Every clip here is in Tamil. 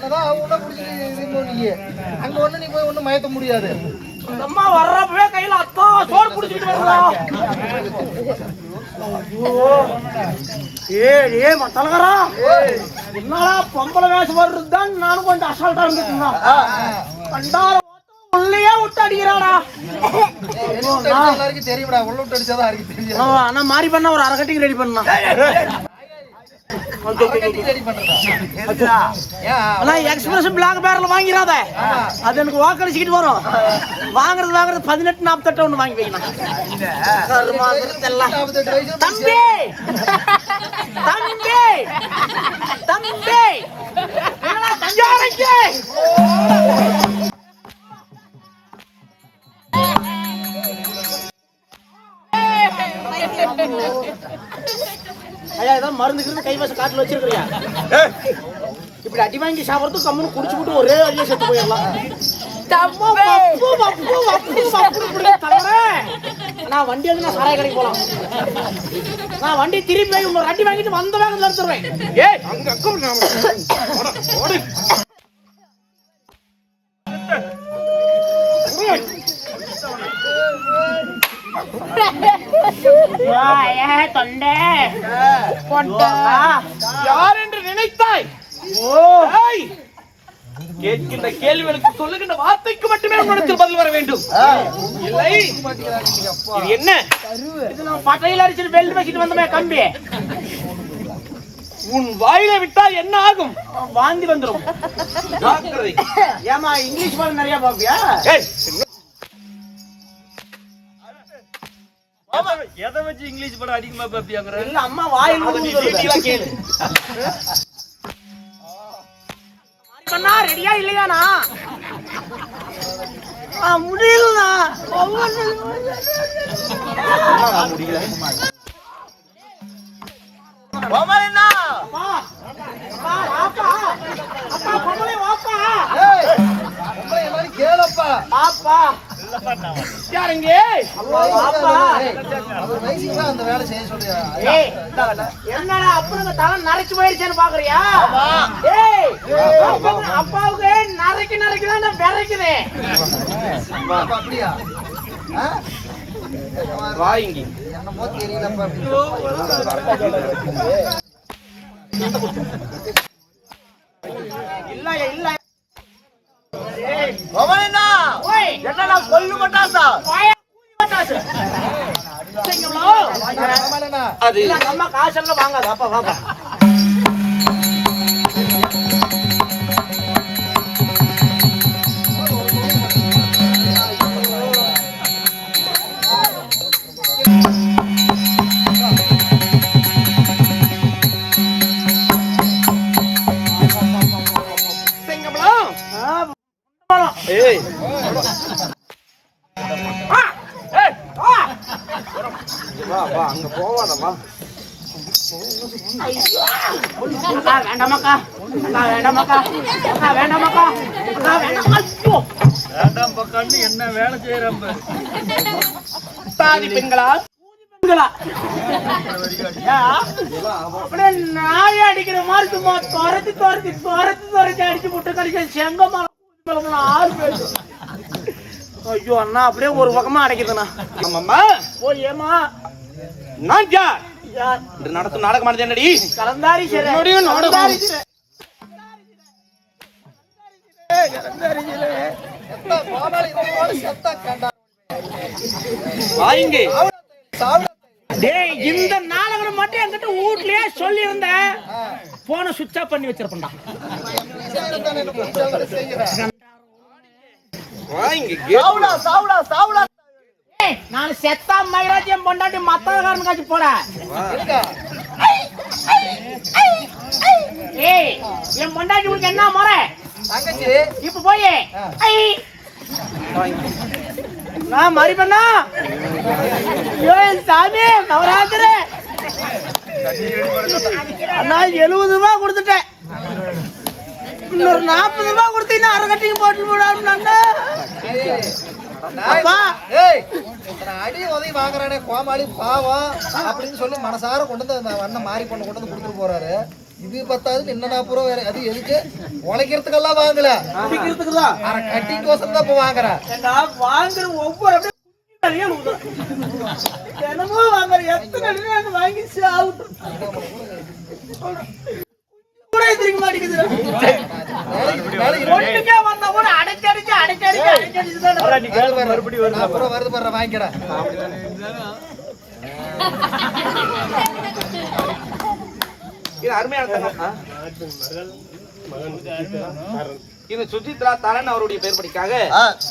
என்னதான் உன்ன குடிச்சிட்டு நீ அங்க ஒண்ணு நீ போய் ஒண்ணு மயக்க முடியாது. அம்மா வர்றப்பவே கையில அத்தா சோறு குடிச்சிட்டு வரா. ஏ மத்தலகரா என்னடா பொம்பளை வேஷம் வருதுதான் நானும் கொஞ்சம் அசால்ட்டா இருந்துட்டேன். கண்டார உள்ளே விட்டு அடிக்கிறாடா. எல்லாருக்கும் தெரியும்டா, உள்ள விட்டு அடிச்சாதான் யாருக்கு தெரியும். ஆனா மாறி பண்ணா ஒரு அரை கட்டிங் ரெடி பண்ணா. எக்ஸ்பிரஸ் பிளாக் பேர்ல வாங்கிறாத, அது எனக்கு வாக்களிச்சுக்கிட்டு வரும். வாங்குறது 1848 ஒண்ணு வாங்கி வைக்கணும். தம்பி தம்பி தம்பி தஞ்சாவூருக்கு மருந்து கைவசம் காட்டுல வச்சிருக்கியா? இப்படி அடி வாங்கி சாப்பிடுறது கம்முன்னு குடிச்சு விட்டு ஒரே வழியா செத்து போயிடலாம். நான் வண்டி வந்து நான் சாராய கடைக்கு போலாம். நான் வண்டி திருப்பி போய் ஒரு அடி வாங்கிட்டு வந்த வேகத்துல எடுத்துருவேன். யார் என்று நினைத்தாய்? கேட்கின்ற கேள்விகளுக்கு சொல்லுகின்ற வார்த்தைக்கு மட்டுமே உங்களுக்கு பதில் வர வேண்டும். இல்லை இது என்ன? இது நான் பட்டையில் அடிச்சுட்டு வெள்ளி வச்சுட்டு வந்தமே கம்பி. உன் வாயில விட்டால் என்ன ஆகும்? வாந்தி வந்துடும். ஏமா இங்கிலீஷ் படம் நிறைய பாப்பியா? எதை வச்சு இங்கிலீஷ் படம் அதிகமா பாப்பியாங்கற? இல்ல அம்மா வாயில கேளு. பண்ணா ரெடியா இல்லையானா? முடியலண்ணா. முடியல. கோமாளினா வா வாப்பா. அப்பா பொம்பளை வாப்பா. பொம்பளை எல்லாரும் கேளப்பா. பாப்பா யாருங்க? வாப்பா. அவர் வயசுக்கு அந்த வேலை செய்ய சொல்றியா? என்னடா அப்புறம் தலை நரைச்சு போயிருச்சேன்னு பாக்குறியா? அப்பாவுக்கு நரைக்குதான் விரைக்குது. அப்படியா? வாங்கி என்னமோ தெரியலப்பா. இல்ல இல்ல என்னடா கொல்லு மட்டாசா? அது அம்மா காசெல்லாம் வாங்காது. அப்பா வாப்பா. அங்க போவாதம்மா. வேண்டாமாக்கா வேண்டாமாக்கா வேண்டாமாக்கா வேண்டாம் பக்கான்னு என்ன வேலை செய்யறப்ப சாதி பெண்களா அப்படியே நாய் அடிக்கிற மாதிரி சும்மா துரத்தி அடிச்சு முட்டை கடிச்ச செங்கமலம் 6 பேர். ஐயோ அண்ணா அப்படியே ஒரு பக்கமா அடைக்குதுண்ணா. ஆமாம்மா. ஓ ஏமா நான் யார்? நடத்தும் நாடகமானது என்னடி? கலந்தாரி இந்த நாடகம் மட்டும் என்கிட்ட வீட்லயே சொல்லி இருந்த போன சுவிட்ச் ஆஃப் பண்ணி வச்சிருப்பா. நான் செத்தா மயிராஜ்யம் பொண்டாட்டி மத்தகாரன் காட்சி போட. என் பொண்டாட்டி உங்களுக்கு என்ன முறை? இப்ப போய் நான் மறி பண்ணா சாமி நவராத்திரி அண்ணா 70 ரூபாய் கொடுத்துட்டேன். இன்னொரு 40 ரூபாய் கொடுத்தீங்கன்னா அரை கட்டிங் போட்டு போடான்னு அடி உதவி வாங்குறானே கோமாளி பாவம் அப்படின்னு சொல்லி மனசார கொண்டு வந்து வண்ண மாறி பொண்ணு கொண்டு வந்து கொடுத்துட்டு போறாரு. இது பத்தாது என்ன 40 ரூபா வேற. அது எதுக்கு? உழைக்கிறதுக்கெல்லாம் வாங்கல, குடிக்கிறதுக்கு தான். கட்டிங் கோசம் தான் இப்ப வாங்குறேன். வாங்குற ஒவ்வொரு தினமும் வாங்குற எத்தனை வாங்கி சாப்பிட்டு கூட எதிர்க்க மாட்டேங்குது. ஒண்ணுக்கே வந்தா கூட அடைச்சடிச்சு அப்புறம் வருது பாரு வாங்கிக்கிறேன். இது அருமையான இது சுஜித்ரா தரன் அவருடைய பெயர்படிக்காக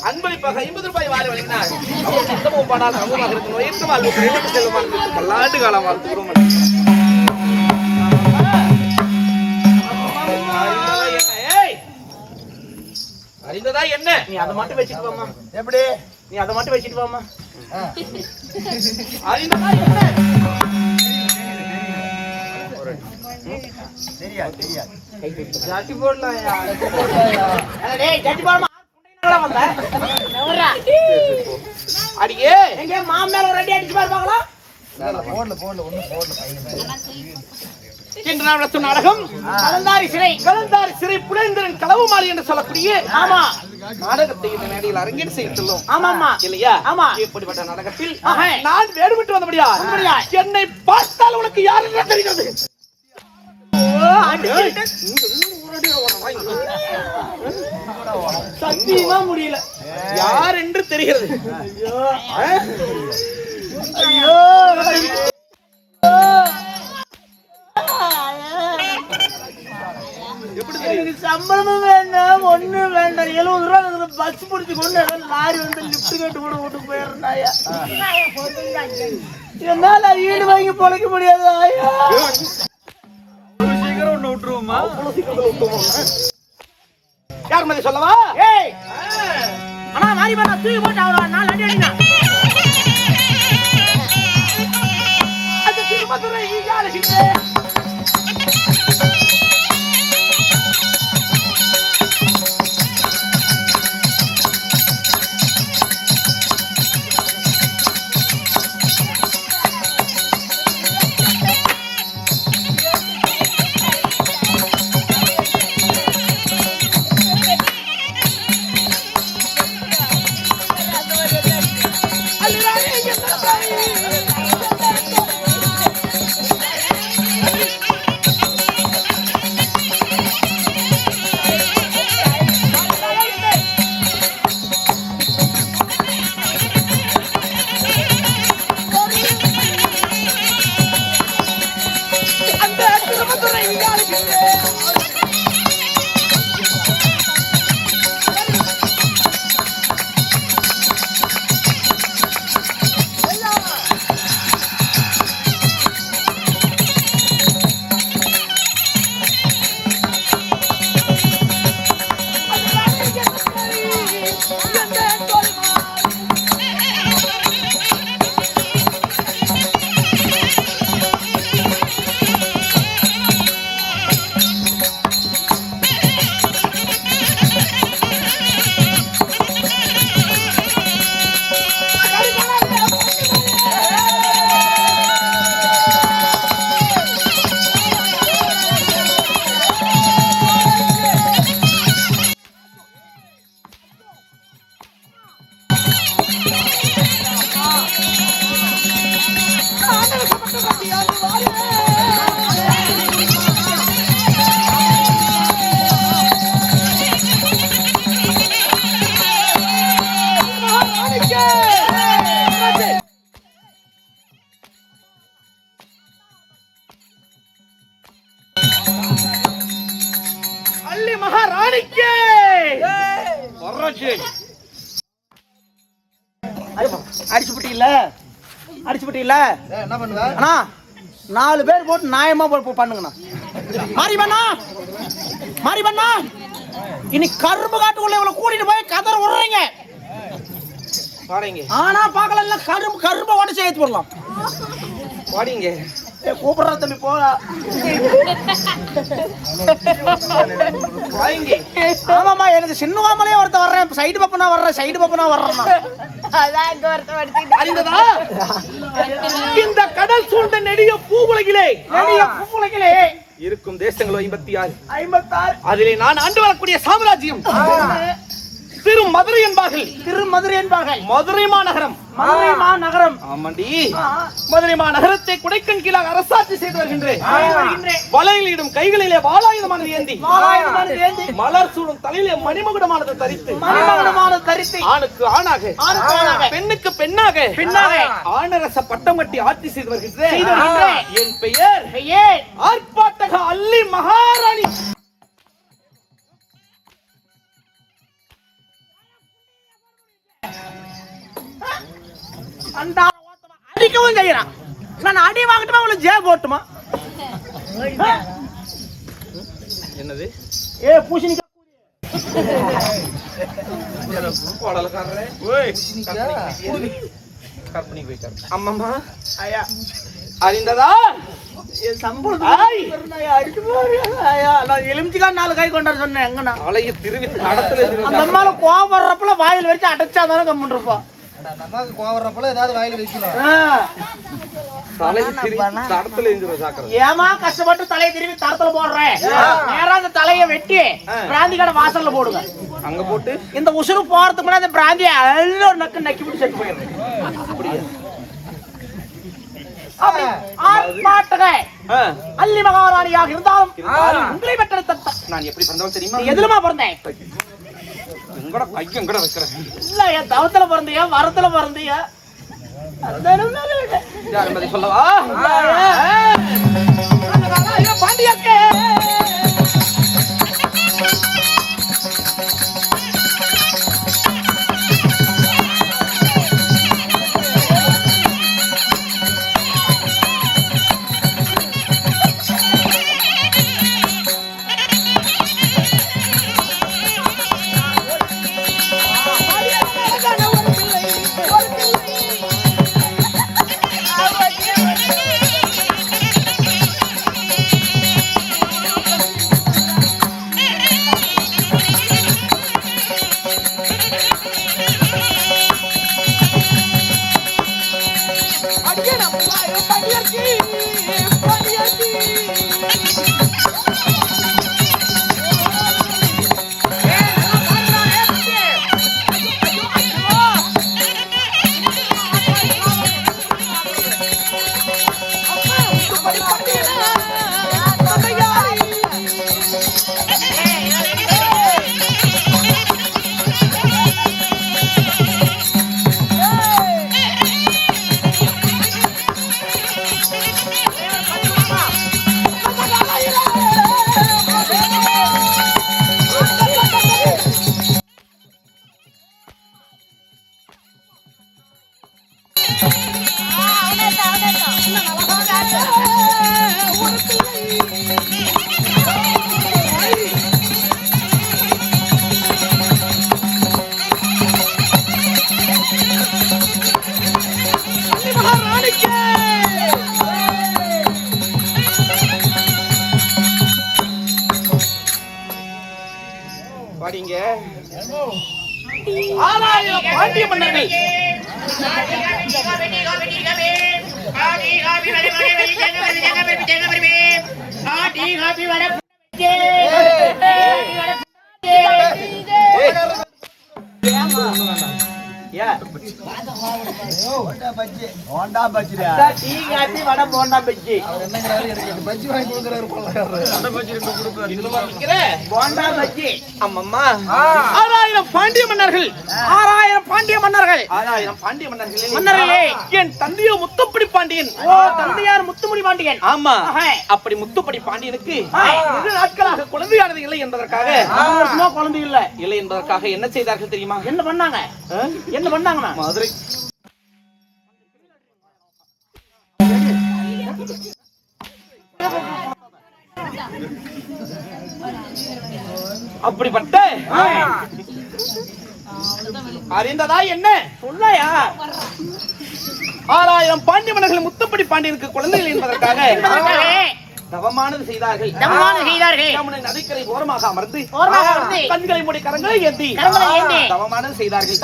அன்பளிப்பாக 50 ரூபாய் வாரி வழங்கினார். அவர் சுத்தமும் பாடால் சமூகமாக இருக்கும் உயர்ந்த வாழ்வு செல்வமாக பல்லாண்டு காலம் வாழ்த்துகிறோம். அறிந்ததா என்ன? நீ அதை மட்டும் வச்சுட்டு வாமா. எப்படி? நீ அதை மட்டும் வச்சுட்டு வாமா. அறிந்ததா என்ன? ஜாட்டி போடலாம். டேய் ஜாட்டி போடமா. வந்த அடியே எங்க மாமேல ஒரு அடி அடிச்சு பாருங்களா? போடல ஒண்ணும் போடல. இன்று நாம் நடத்தும் நாடகம் கலந்தாரி சிறை புலேந்திரன் களவு மாறி என்று சொல்லக்கூடிய ஆமா நாடகத்தை இந்த மேடையில் அரங்கேற்று செய்துள்ளோம். ஆமாமா இல்லையா? ஆமா. இப்படிப்பட்ட நாடகத்தில் நான் வேடுபட்டு வந்தபடியா என்னை பார்த்தால் உனக்கு யார் என்று தெரிகிறது? சத்தியமா முடியல. யார் என்று தெரிகிறது? ஐயோ எனக்கு சம்பளமும் வேண்டாம், ஒண்ணும் வேண்டாம். 70 ரூபா பஸ் பிடிச்சு கொண்டு லாரி வந்து லிப்ட் கேட்டு கூட விட்டு போயிடுறாயா. என்னால ஈடு வாங்கி பொழைக்க முடியாது ஆயா. சீக்கிரம் ஒண்ணு விட்டுருவோமா? யார் மாதிரி சொல்லவா? ஏய் அண்ணா மாறி பண்ணா தூக்கி போட்டு அவரா 4 அடி அடினா. அது திருமதுரை ஈகாலகிட்டே அள்ளி மகாராணிக்கே வரச்சு அடிச்சு விட்டீங்கள என்ன பண்ணுவ? அண்ணா 4 பேர் போட்டு நியாயமா பண்ணுங்கண்ணா. மாறி பண்ணா இனி கரும்பு காட்டுக்குள்ள இவ்வளவு கூட்டிட்டு போய் கதற விடுறீங்க. வாடீங்க ஆனா பாக்கல கரும்பு உடச்சு ஏத்தி போடலாம். வாடீங்க கூப்பிடுற தம்பி போடா. வாங்க. ஆமாமா எனக்கு சின்னவாமலே ஒருத்த வர்றேன். சைடு பப்பனா வர்றேன். அறிந்ததா? இந்த கடல் சூழ்ந்த நெடிய பூவுலகிலே இருக்கும் தேசங்களோ 56. 56. அதிலே நான் ஆண்டு வரக்கூடிய சாம்ராஜ்யம் திரு மதுரை என்பார்கள். திரு மதுரை என்பார்கள். மதுரை மாநகரம். மதுரை மாநகரம். ஆமாண்டி. மதுரை மாநகரத்தை குடைக்கண் கீழாக அரசாட்சி செய்து வருகின்றேன். வலையிலிடும் கைகளிலே வாளாயுதமானது ஏந்தி மலர் சூடும் தலையிலே மணிமகுடமானது தரித்து ஆணுக்கு ஆணாக பெண்ணுக்கு பெண்ணாக ஆணரச பட்டம் கட்டி ஆட்சி செய்து வருகின்றேன். என் பெயர் ஆர்ப்பாட்டக அல்லி மகாராணி. அடிக்கவும் செய்யறான். நான் அடி வாங்கட்டுமா உங்களுக்கு ஜே போட்டுமா? என்னது? பூசணிக்காய் அம்மம்மா அறிந்ததா? எலுமிச்சிக்காய் 4 கை கொண்டாரு சொன்னேன். எங்கண்ணா அலைய திருவி நடத்துல அந்த அம்மால கோவம் வர்றப்பல வாயில் வச்சு அடைச்சாதானே கம்முன்னு இருப்பான். நமக்கு கோவறப்பல ஏதாவது வாயில வைக்கணும். ஏமா கஷ்டப்பட்டு தலையை திரும்பி தரத்துல போடுறேன். நேரா அந்த தலையை வெட்டி பிராந்தி கடை வாசல்ல போடுங்க. அங்க போட்டு இந்த உசுறு போறதுக்கு முன்னாடி அந்த பிராந்தி எல்லாம் நக்கு நக்கி விட்டு செத்து போயிடுறேன். அல்லி மகாராணியாக இருந்தாலும் உங்களை பெற்ற தத்தம். நான் எப்படி பிறந்தவன் தெரியுமா? எதுலமா பிறந்தேன்? கையங்கட வைக்கிறேன். இல்ல என் தவத்துல பிறந்தியா வரத்துல பிறந்தியா? சொல்லவா பாண்டியக்கே பாடிங்க. 6000 பாண்டிய மன்னர்கள் போண்டா பஜ்ஜி டீ காபி வடை போண்டா பஜ்ஜி. பஜ்ஜி வாங்கி கொடுக்குறாரு போண்டா பஜ்ஜி. அம்மம்மா 6000 பாண்டிய மன்னர்கள் 6000 பாண்டிய மன்னர்கள் 6000 பாண்டிய மன்னர்களே மன்னர்களே என் தந்தையோ முத்துப்படி பாண்டியன். ஓ தந்தையார் முத்துமுடி பாண்டியன். ஆமா அப்படி முத்துப்படி பாண்டியனுக்கு 2 நாட்களாக குழந்தையானது இல்லை என்பதற்காக குழந்தை இல்லை என்பதற்காக என்ன செய்தார்கள் தெரியுமா? என்ன பண்ணாங்க? என்ன பண்ணாங்க? மதுரை அப்படிப்பட்ட அறிந்ததா என்ன சொல்லையா? 6000 பாண்டிய மன்னர்கள் முத்துப்படி பாண்டியனுக்கு குழந்தைகள் என்பதற்காக தவமானது செய்தார்கள். யமுனை நதிக்கரை ஓரமாக அமர்ந்து கண்களை மூடி கரங்களை ஏந்தி தவமானது செய்தார்கள்.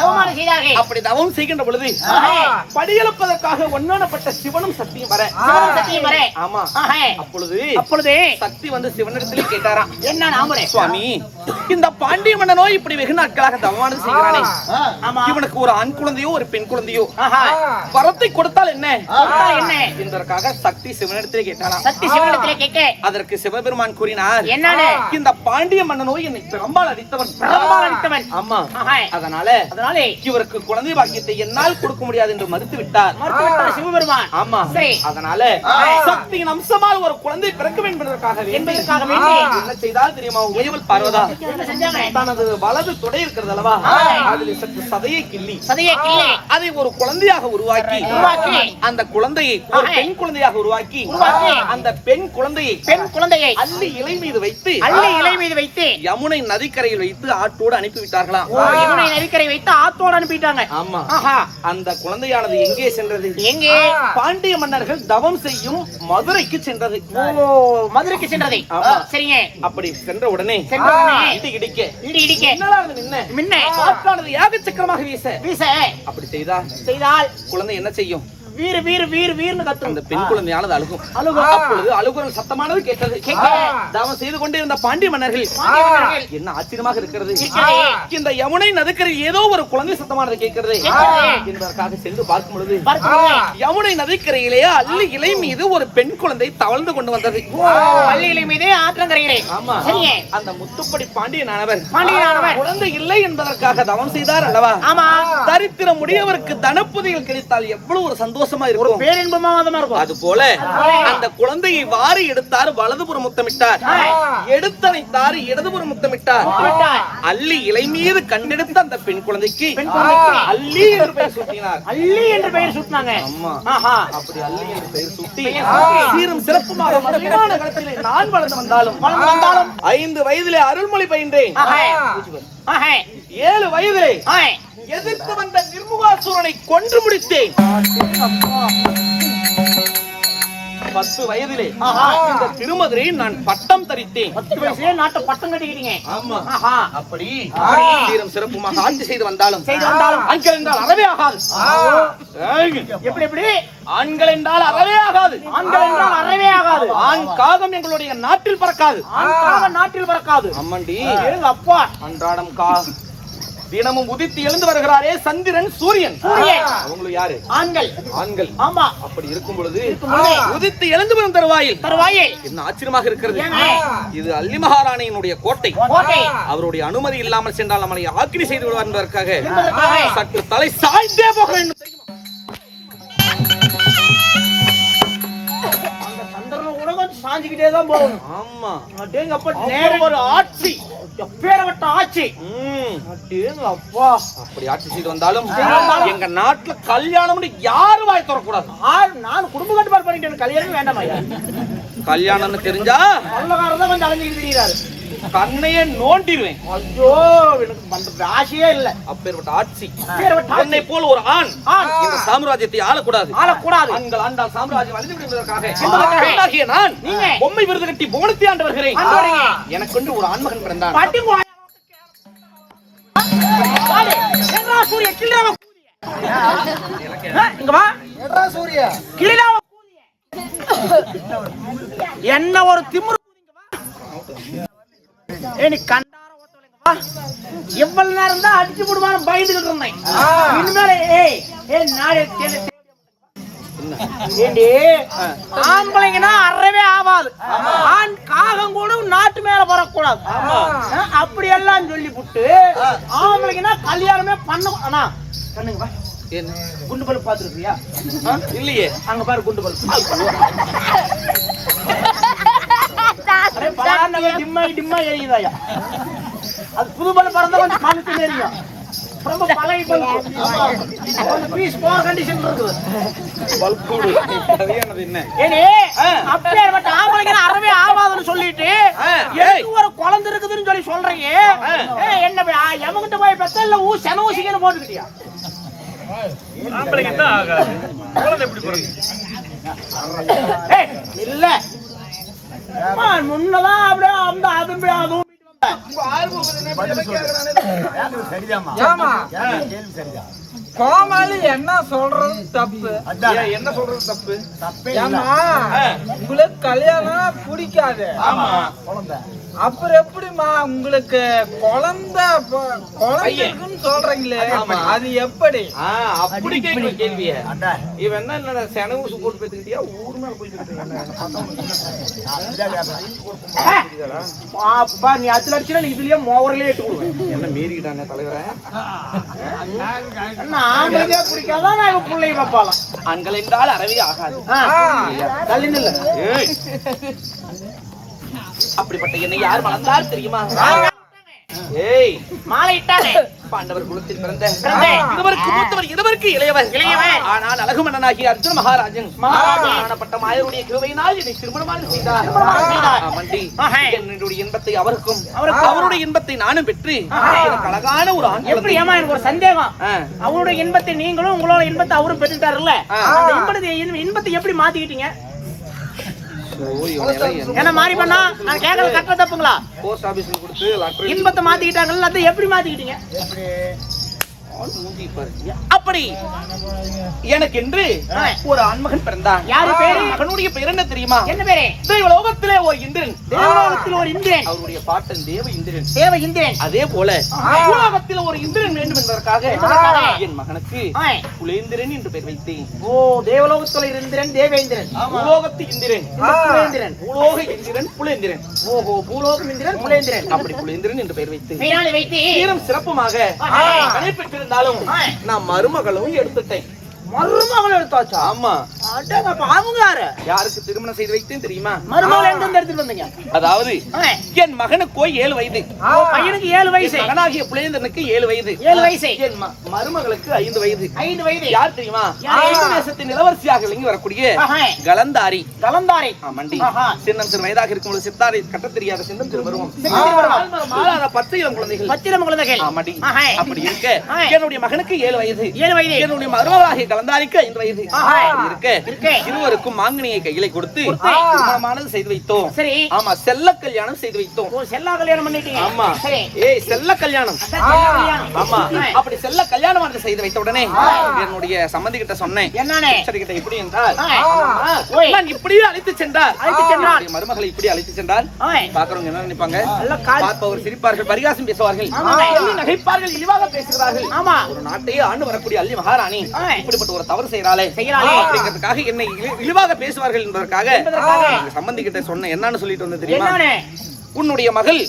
அப்படி தவம் செய்கின்ற பொழுது படியெழுப்பதற்காக ஒன்னானப்பட்ட சிவனும் சக்தியும் வர. ஆமா. அப்பொழுது சக்தி வந்து சிவனிடத்திலே கேட்டாராம், என்ன சுவாமி, இந்த பாண்டிய மன்னனோ இப்படி வெகு நாட்களாக தவமானது செய்கிறானே, இவனுக்கு ஒரு ஆண் குழந்தையோ ஒரு பெண் குழந்தையோ வரத்தை கொடுத்தால் என்ன என்பதற்காக சக்தி சிவனிடத்திலே கேட்டாராம். அதற்கு சிவபெருமான் கூறினார், இந்த பாண்டிய மன்னனோ என்னை பிரம்பால் அடித்தவன். ஆமா. அதனால இவருக்கு குழந்தை பாக்கியத்தை என்னால் கொடுக்க முடியாது என்று மறுத்து விட்டார் சிவபெருமான். ஆமா. அதனால சக்தியின் அம்சமால் ஒரு குழந்தை பிறக்க வேண்டும் என்பதற்காக என்ன செய்தால் தெரியுமா? உயவல் பார்வதா தனது வலது தொடை இருக்கிறது அல்லவா, அதில் சற்று சதையை கிள்ளி அதை ஒரு குழந்தையாக உருவாக்கி அந்த குழந்தையை ஒரு பெண் குழந்தையாக உருவாக்கி அந்த பெண் குழந்தையை அள்ளி இலை மீது வைத்து யமுனை நதிக்கரையில் வைத்து ஆற்றோடு அனுப்பிவிட்டார்களாம். அனுப்பிட்டாங்க. ஆமா. அந்த குழந்தையானது எங்கே சென்றது? பாண்டிய மன்னர்கள் தவம் செய்யும் மதுரைக்கு சென்றது. சரிங்க. அப்படி சென்ற உடனே இடிக்க காற்றானது யாக சக்கரமாக வீச அப்படி செய்தால் குழந்தை என்ன செய்யும்? வீர் வீர் வீர் வீர்னு கத்தும். அந்த பெண் குழந்தையானது அழுகும். அப்பொழுது அழுகுரல் சத்தமானது கேட்டது. தவம் செய்து கொண்டிருந்த பாண்டிய மன்னர்கள் என்ன ஆச்சரியமாக இருக்கிறது, இந்த யமுனை நதிக்கரையில் ஏதோ ஒரு குழந்தை சத்தமானது கேட்கிறது என்பதற்காக சென்று பார்க்கும் பொழுது யமுனை நதிக்கரையிலே அள்ளி இலை மீது ஒரு பெண் குழந்தை தவழ்ந்து கொண்டு வந்தது. அள்ளி இலை மீது ஆற்றங்கரையிலே. ஆமா. அந்த முத்துப்படி பாண்டியனானவர் குழந்தை இல்லை என்பதற்காக தவம் செய்தார் அல்லவா. ஆமா. தரித்திரம் உடையவருக்கு தனப்புதையில் கிடைத்தால் எவ்வளவு ஒரு சந்தோஷமா இருக்கும், பேரின்பமா இருக்கும். அது போல அந்த குழந்தையை வாரி எடுத்தார், வலதுபுறம் முத்தமிட்டார், எடுத்தனைத்தார், இடதுபுறம் முத்தமிட்டார். அள்ளி இலை மீது கண்டெடுத்த அந்த பெண் குழந்தைக்கு அள்ளி என்று பெயர் சூட்டினார். ஆமா. அப்படி அள்ளி என்று பெயர் சூட்டி சீரும் சிறப்புமாக மகிழ்வான காலத்திலே நான் வளர்ந்து வந்தாலும் 5 வயதிலே அருள்மொழி பயின்றேன். 7 வயதிலே எதிர்த்து வந்த நிர்முகாசுரனை கொன்று முடித்தேன். 10 வயதிலே இந்த திருமதுரையில் நான் பட்டம் தரித்தேன். 10 வயசுலயே நாட்டை பட்டம் கட்டிக்கிட்டீங்க. ஆமா. அப்படி சீரம் சிறப்புமாக ஆட்சி செய்து வந்தாலும் ஆண்கள் என்றால் அறவே ஆகாது. எப்படி ஆண்கள் என்றால் அறவே ஆகாது. ஆண் காகம் எங்களுடைய நாட்டில் பறக்காது. அம்மண்டி அப்பா அன்றாடம் தினமும் உதித்து எழுந்து வருகிறாரே சந்திரன் சூரியன், அவங்களும் யாரு? ஆண்கள். ஆமா. அப்படி இருக்கும் பொழுது உதித்து எழுந்து வரும் தருவாயில் என்ன ஆச்சரியமாக இருக்கிறது. இது அல்லி மகாராணியினுடைய கோட்டை. அவருடைய அனுமதி இல்லாமல் சென்றால் நம்மளை ஆக்கிரி செய்து விடுவார் என்பதற்காக சற்று தலை சாய்ந்தே போக வேண்டும். சாஞ்சிக்கிட்டே தான் போகணும். ஆமா. ஒரு ஆட்சி, எப்பேரப்பட்ட ஆட்சி. அப்பா அப்படி ஆட்சி செய்து வந்தாலும் எங்க நாட்டுல கல்யாணம் யாரு வாய் தரக்கூடாது. நான் குடும்ப கட்டுப்பாடு பண்ணிட்டேன், கல்யாணம் வேண்டாம். கல்யாணம்னு தெரிஞ்சா தான் கொஞ்சம் அலைஞ்சிக்கிட்டு தெரியாது, கண்ணையே நோண்டிடுவேன். ஐயோ, எனக்கு ஆசையே இல்ல. அப்பேற்பட்ட ஆட்சி. என்னை போல் ஒரு ஆண் இந்த சாம்ராஜ்யத்தை ஆளக்கூடாது. ஆண்கள் ஆண்டால் சாம்ராஜ்யம் அழிந்து விடுவதற்காக நான் பொம்மை விருது கட்டி புவனத்தை ஆண்டு வருகிறேன். எனக்கு ஒரு ஆண்மகன் பிறந்தான். என்ன ஒரு திமிரு எவ்வளவு நேரம் தான் அடிச்சு போடுவான்னு பயந்துகிட்டு இருந்தேன். ஆம்பளைங்கன்னா அறவே ஆகாது, ஆண் காகம் கூட நாட்டு மேல வரக்கூடாது. அப்படி எல்லாம் சொல்லி புட்டு ஆம்பளைங்கன்னா கல்யாணமே பண்ண. குண்டு பல்பு பாத்துருக்கியா? இல்லையே. அங்க பாரு குண்டு பல்பு. டிம்மா எரியுதாயா? அது புது பல்பு பறந்தா கொஞ்சம் மனசு தெரியும். ரொம்ப பழைய பல்பு பீஸ் போற கண்டிஷன் இருக்குது. பல்பு சரியானது என்ன? ஏனே அப்பேற்பட்ட ஆம்பளைங்க அறவே ஆகாதுன்னு சொல்லிட்டு ஒரு குழந்தை இருக்குதுன்னு சொல்லி சொல்றீங்க. என்ன எமகிட்ட போய் பெத்த இல்ல செனவூசிக்கன்னு போட்டுக்கிட்டியா? ஆம்பளைங்க தான் ஆகாது, குழந்தை எப்படி பிறகு? இல்ல முன்னதான் அப்படியே அந்த அதுவும் கோமாளி என்ன சொல்றது தப்பு? என்ன சொல்றது தப்பு? உங்களுக்கு கல்யாணம் பிடிக்காது. அப்புறம் எப்படிமா உங்களுக்கு குழந்தைன்னு சொல்றீங்களே, அது எப்படி? அப்படி கேட்கிற கேள்விய இவன் என்ன செனவு போட்டு பேசிக்கிட்டியா ஊர் மேல போயிட்டு அப்பா நீ அதுல அடிச்சுனா இதுலயே மோவரிலே இட்டு விடுவேன். என்ன மீறிக்கிட்டானே தலைவரை. ஆம்பளைக்கே பிடிக்காதான் நாங்க பிள்ளை வைப்பாலாம். ஆண்கள் என்றால் அறவே ஆகாது. கல்லின்னு இல்ல. அப்படிப்பட்ட என்னை யார் வளர்ந்தார் தெரியுமா? ஏய் மாலை இட்டானே பாண்டவர் குலத்தில் பிறந்த இருவருக்கு மூத்தவர் இருவருக்கு இளையவர். ஆனால் அழகு மன்னனாகிய அர்ஜுன மகாராஜன் ஆனப்பட்ட மாயருடைய கிருபையினால் என்னை திருமணமாக செய்தார். என்னுடைய இன்பத்தை அவருக்கும் அவருடைய இன்பத்தை நானும் பெற்று எனக்கு அழகான ஒரு ஆண். எப்படி ஏமா எனக்கு ஒரு சந்தேகம். அவருடைய இன்பத்தை நீங்களும் உங்களோட இன்பத்தை அவரும் பெற்றுட்டாருல்ல, அந்த இன்பத்தை எப்படி மாத்திக்கிட்டீங்க? என்ன மாதிரி பண்ணா நான் கேட்கறது கரெக்டா தப்புங்களா? போஸ்ட் ஆபீஸ்ல கொடுத்து லெட்டர் இன்பத்தை மாத்திக்கிட்டாங்கல்ல, அதை எப்படி மாத்திக்கிட்டீங்க? அப்படி எனக்கு என்று ஒரு ஆண்மகன் பிறந்தான். யாரு பேரு? மகனுடைய பெயர் என்ன தெரியுமா? என்ன பேரு? தேவலோகத்திலே ஒரு இந்திரன். தேவலோகத்தில் ஒரு இந்திரன். அவருடைய பாட்டன் தேவ இந்திரன். தேவ இந்திரன். அதே போல பூலோகத்தில் ஒரு இந்திரன் வேண்டும் என்பதற்காக என் மகனுக்கு குலேந்திரன் என்று பெயர் வைத்தேன். ஓ, தேவலோகத்தில் இந்திரன் தேவேந்திரன், பூலோகத்து இந்திரன் குலேந்திரன், பூலோக இந்திரன் புலேந்திரன். ஓஹோ, பூலோகம் இந்திரன் புலேந்திரன். அப்படி புலேந்திரன் என்று பெயர் வைத்து வைத்து சிறப்புமாக இருந்தாலும் நான் மருமகளும் எடுத்துட்டேன். மருமகள் எடுத்தாச்சா? ஆமா. அவங்க யாருக்கு திருமணம் செய்து வைத்தேன் தெரியுமா? மருமகள் எங்க எடுத்துட்டு வந்தீங்க? அதாவது என் மகனுக்கு 7 வயது, பையனுக்கு 7 வயசு, மகனாகிய புலேந்திரனுக்கு 7 வயது, 7 வயசு, என் மருமகளுக்கு 5 வயது. 5 வயது. யார் தெரியுமா? தேசத்தின் இளவரசியாக விளங்கி வரக்கூடிய கலந்தாரி. கலந்தாரி மண்டி சின்னம் சிறு வயதாக இருக்கும்போது சித்தாரை கட்ட தெரியாத சின்னம் சிறு பருவம், பத்து இளம் குழந்தைகள், 10 இளம் குழந்தைகள். அப்படி இருக்க என்னுடைய மகனுக்கு 7 வயது, என்னுடைய மருமகளாகிய கலந்தாரிக்கு 5 வயது இருக்க இருவருக்கும் மாங்கனியை கையிலே கொடுத்து திருமணமானது செய்து வைத்தோம். சரி. ஆமா, செல்ல கல்யாணம் செய்து வைத்தோம். செல்ல கல்யாணம் பண்ணிட்டீங்க? ஆமா. ஏய், செல்ல கல்யாணம். ஆமா. அப்படி செல்ல கல்யாணம் செய்து வைத்த உடனே என்னுடைய சம்பந்தி கிட்ட சொன்னேன். என்னனே? சரி கிட்ட இப்படி என்றால் நான் இப்படியே அழைத்து சென்றார். மருமகளை இப்படி அழைத்து சென்றார். பாக்குறவங்க என்ன நினைப்பாங்க? பார்ப்பவர் சிரிப்பார்கள், பரிகாசம் பேசுவார்கள், நகைப்பார்கள், இழிவாக பேசுகிறார்கள். ஆமா. ஒரு நாட்டையே ஆண்டு வரக்கூடிய அள்ளி மகாராணி இப்படிப்பட்ட ஒரு தவறு செய்யறாளே அப்படிங்கிறதுக்காக என்னை இழிவாக பேசுவார்கள் என்பதற்காக சம்பந்தி கிட்ட சொன்ன என்னன்னு சொல்லிட்டு வந்து தெரியுமா? உன்னுடைய மகள்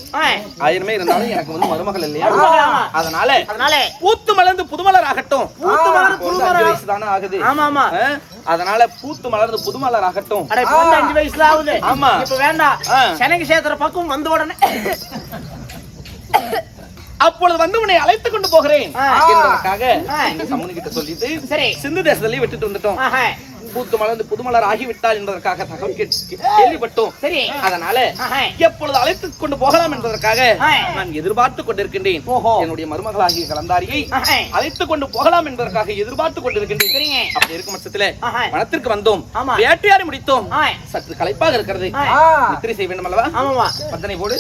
1000 இருந்தாலும் எனக்கு வந்து மருமகள் இல்லையா, அதனால பூத்து மலர்ந்து புதுமலர் ஆகட்டும். பூத்து மலர்ந்து புதுமலர் வயசுதானே ஆகுது. ஆமா ஆமா. அதனால பூத்து மலர்ந்து புதுமலர் ஆகட்டும். 5 வயசுல ஆகுது. ஆமா. இப்ப வேண்டாம், சென்னைக்கு சேத்திர பக்கம் வந்த உடனே அப்பொழுது வந்து உன்னை அழைத்துக் கொண்டு போகிறேன் என்பதற்காக சம்மனி கிட்ட சொல்லிட்டு சிந்து தேசத்திலே விட்டுட்டு வந்துட்டோம். பூத்து மலர்ந்து புதுமலர் ஆகிவிட்டால் என்பதற்காக தகவல் கேள்விப்பட்டோம். அதனால எப்பொழுது அழைத்துக் கொண்டு போகலாம் என்பதற்காக நான் எதிர்பார்த்து கொண்டிருக்கின்றேன். என்னுடைய மருமகளாகிய கலந்தாரியை அழைத்துக் கொண்டு போகலாம் என்பதற்காக எதிர்பார்த்து கொண்டிருக்கின்றேன். அப்படி இருக்கும் பட்சத்துல வனத்திற்கு வந்தோம், வேட்டையாடி முடித்தோம். சற்று களைப்பாக இருக்கிறது, நித்திரை செய்ய வேண்டும் அல்லவா? பத்தனை போடு.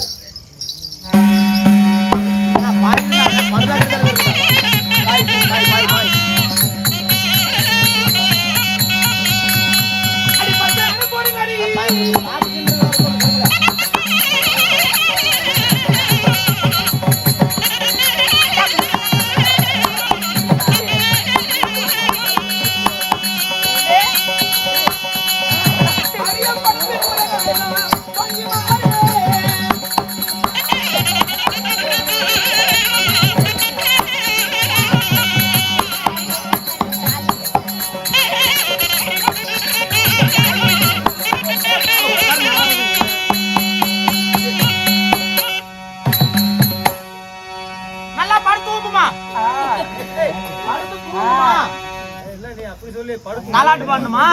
நாலாட்டு பாடணுமா?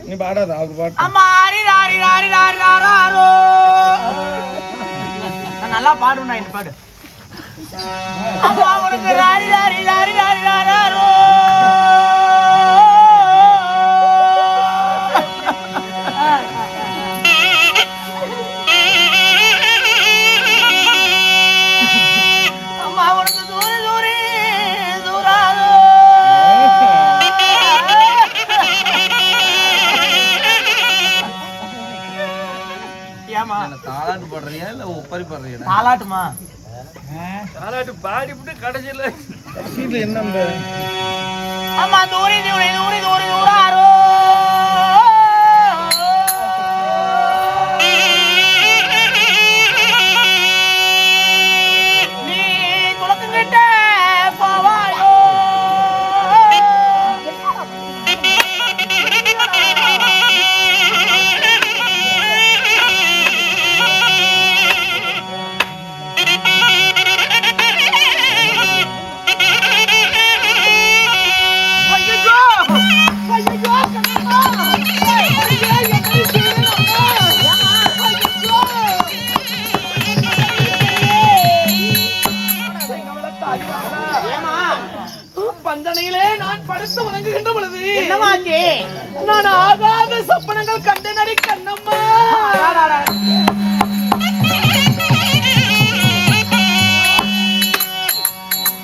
நீ பாடாத, அவர் பாடு. நல்லா பாடுனா இந்த பாடு. அம்மா உனக்கு ராரி ராரி ராரி ராரி ராரோ. ஏமா தாளாட்டு பாடுறியா இல்ல ஒப்பரி பாடுறியா? தாலாட்டுமா தாளாட்டு பாடிவிட்டு கடைசியில என்ன அம்மா தூரி தூரி தூரி தூரி தூராரோ நீ குளத்துக்கிட்ட போவாயோ பந்தனையிலே நான் படுத்து உறங்குகின்ற பொழுது என்னமாச்சு நான் ஆகாத சொப்பனங்கள் கண்டு நடி கண்ணம்மா.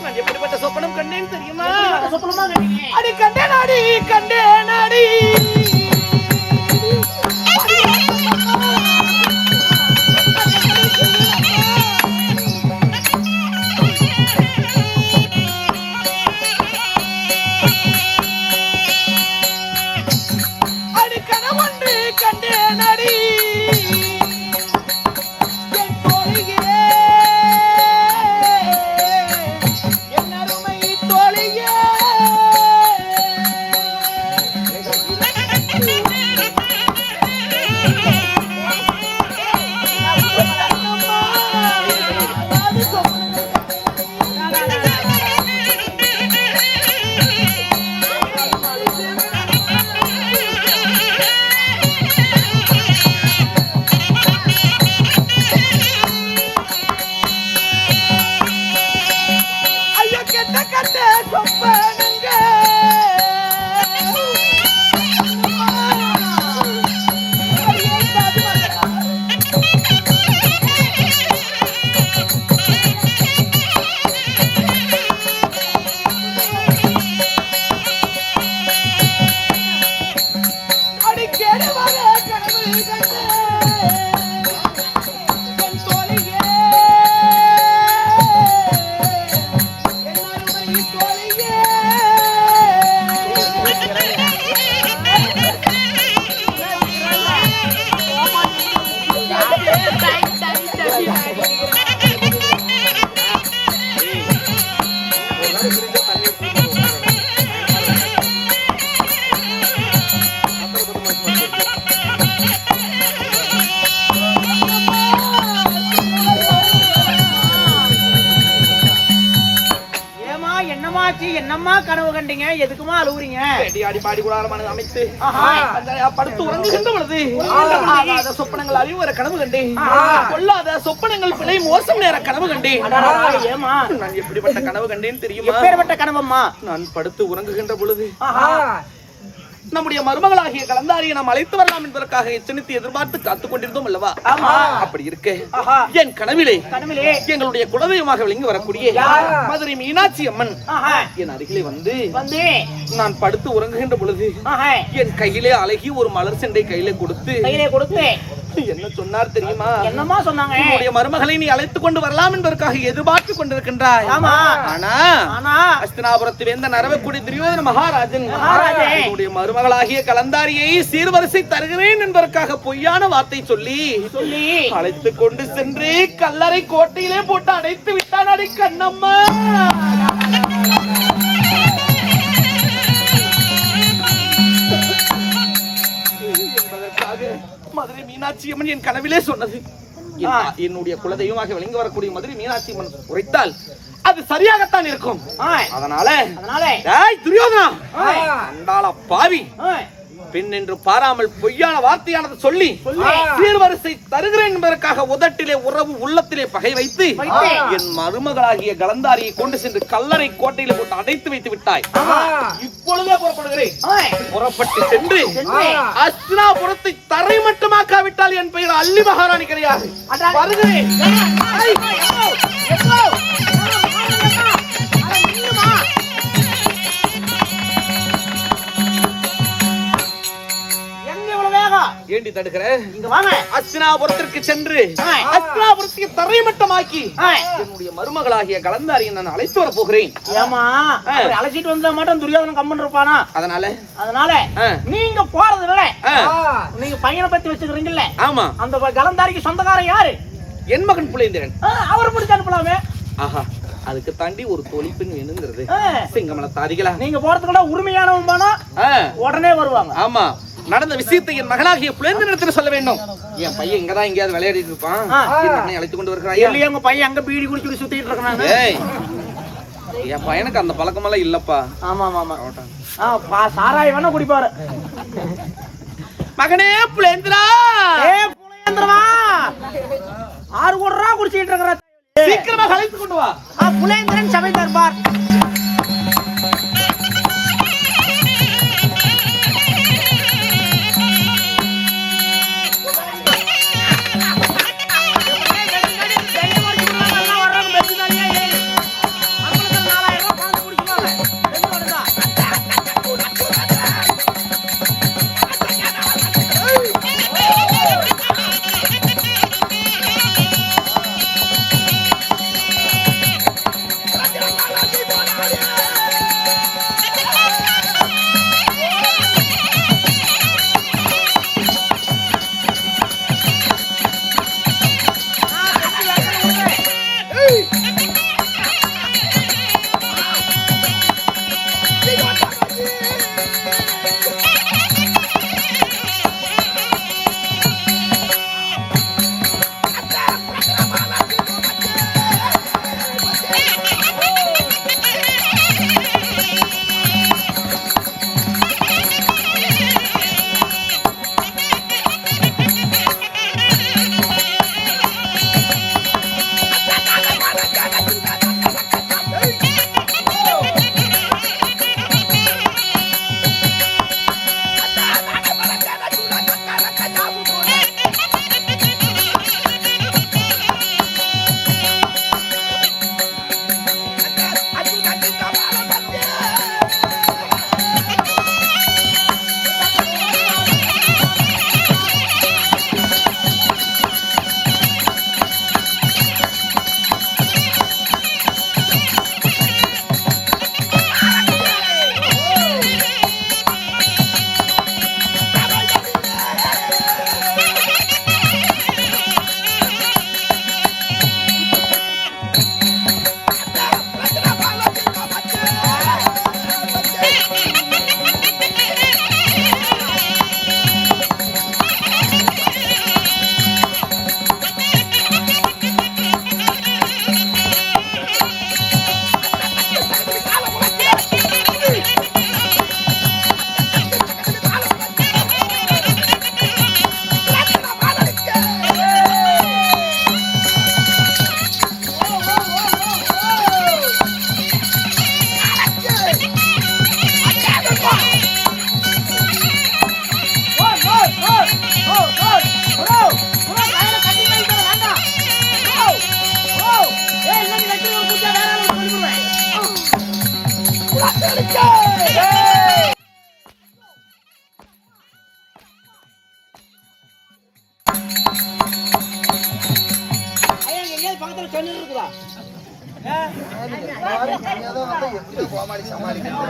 நான் எப்படிப்பட்ட சொப்பனம் கண்டேன் தெரியுமா? சொப்பனமா கண்டீங்க அடி கண்டே நாடி கண்டே நாடி என்னம்மா கனவு கண்டீங்க? எதுக்குமா அழுவுறீங்க? அடி பாடி கூடாரமான அமைத்து படுத்து உறங்குகின்ற பொழுது சொப்பனங்கள் அறிவுற கனவு கண்டேன். கொள்ளாத சொப்பனங்கள் பிழை மோசம் நேர கனவு கண்டேன். ஏமா நான் எப்படிப்பட்ட கனவு கண்டேன் தெரியுமா? எப்பேற்பட்ட கனவம்மா? நான் படுத்து உறங்குகின்ற பொழுது நம்முடைய மருமகளாகிய கலந்தாரியை நாம் அழைத்து வரலாம் என்பதற்காக எச்சரித்து எதிர்பார்த்து காத்துக் கொண்டிருந்தோம் அல்லவா? அப்படி இருக்க என் கனவிலே எங்களுடைய குலதெய்வமாக விளங்கி வரக்கூடிய மதுரை மீனாட்சி அம்மன் என் அருகிலே வந்து நான் படுத்து உறங்குகின்ற பொழுது என் கையிலே அழகி ஒரு மலர் செண்டை கையிலே கொடுத்து என்ன சொன்னார் தெரியுமா? என்னமா சொன்னாங்க? உன்னுடைய மருமகளை நீ அழைத்துக் கொண்டு வரலாம் என்பதற்காக எதிர்பார்த்து கொண்டிருக்கின்றாய். ஆனா அஸ்தினாபுரத்து வேந்த நரவக்குடி துரியோதன மகாராஜன் உன்னுடைய மருமகளாகிய கலந்தாரியை சீர்வரிசை தருகிறேன் என்பதற்காக பொய்யான வார்த்தை சொல்லி அழைத்துக் கொண்டு சென்று கல்லறை கோட்டையிலே போட்டு அடைத்து விட்டான். அடி கண்ணம்மா, மதுரை மீனாட்சி அம்மன் என் கனவிலே சொன்னது. என்னுடைய குலதெய்வமாக விளங்கி வரக்கூடிய மதுரை மீனாட்சி அம்மன் உரைத்தால் அது சரியாகத்தான் இருக்கும். அதனால துரியோதனா அண்டாள பாவி பெண் என்று பாராமல் பொய்யான வார்த்தையானது சொல்லி சீர்வரிசை தருகிறேன் என்பதற்காக உதட்டிலே உறவு உள்ளத்திலே பகை வைத்து என் மருமகளாகிய கலந்தாரியை கொண்டு சென்று கல்லறை கோட்டையிலே போட்டு அடைத்து வைத்து விட்டாய். இப்பொழுதே புறப்படுகிறேன். புறப்பட்டு சென்று அஸ்தினாபுரத்தை தரை மட்டுமாக்காவிட்டால் என் பெயர் அல்லி மகாராணி கிடையாது. வருகிறேன். ஏண்டி தடுக்கிற? இங்க வாங்க. அஸ்தினாபுரத்திற்கு சென்று அஸ்தினாபுரத்தை தரைமட்டமாக்கி என்னுடைய மருமகளாகிய கலந்தாரியை நான் அழைத்து வர போகிறேன். ஏமா அழைச்சிட்டு வந்தா மட்டும் துரியோதனன் கம்மன் இருப்பானா? அதனால நீங்க போறது இல்ல. நீங்க பையனை பத்தி வச்சுக்கிறீங்கல்ல? ஆமா. அந்த கலந்தாரிக்கு சொந்தக்காரன் யாரு? என் மகன் புலேந்திரன். அவர் முடிச்சு அனுப்பலாமே. ஆஹா, அதுக்கு தாண்டி ஒரு தொழிப்பெண் வேணுங்கிறது. சிங்கமல தாரிகளா, நீங்க போறதுக்குள்ள உரிமையானவன் பானா உடனே வருவாங்க. ஆமா, நடந்த விஷயத்தை என் மகளாகிய புலேந்திரனிடத்தில் சொல்ல வேண்டும். என் பையன் இங்கதான் எங்கேயாவது விளையாடிட்டு இருப்பான், என்னை அழைத்து கொண்டு வருகிறாயா? இல்லையா உங்க பையன் அங்க பீடி குடிச்சு சுத்திட்டு இருக்காங்க. என் பையனுக்கு அந்த பழக்கமெல்லாம் இல்லப்பா. ஆமா ஆமா சாராய வேணா குடிப்பாரு. மகனே புலேந்திரா, புலேந்திரமா 6 கோடி ரூபா குடிச்சிட்டு இருக்கிற, சீக்கிரமாக அழைத்து கொண்டு வா. புலேந்திரன் சபை தர்பார்.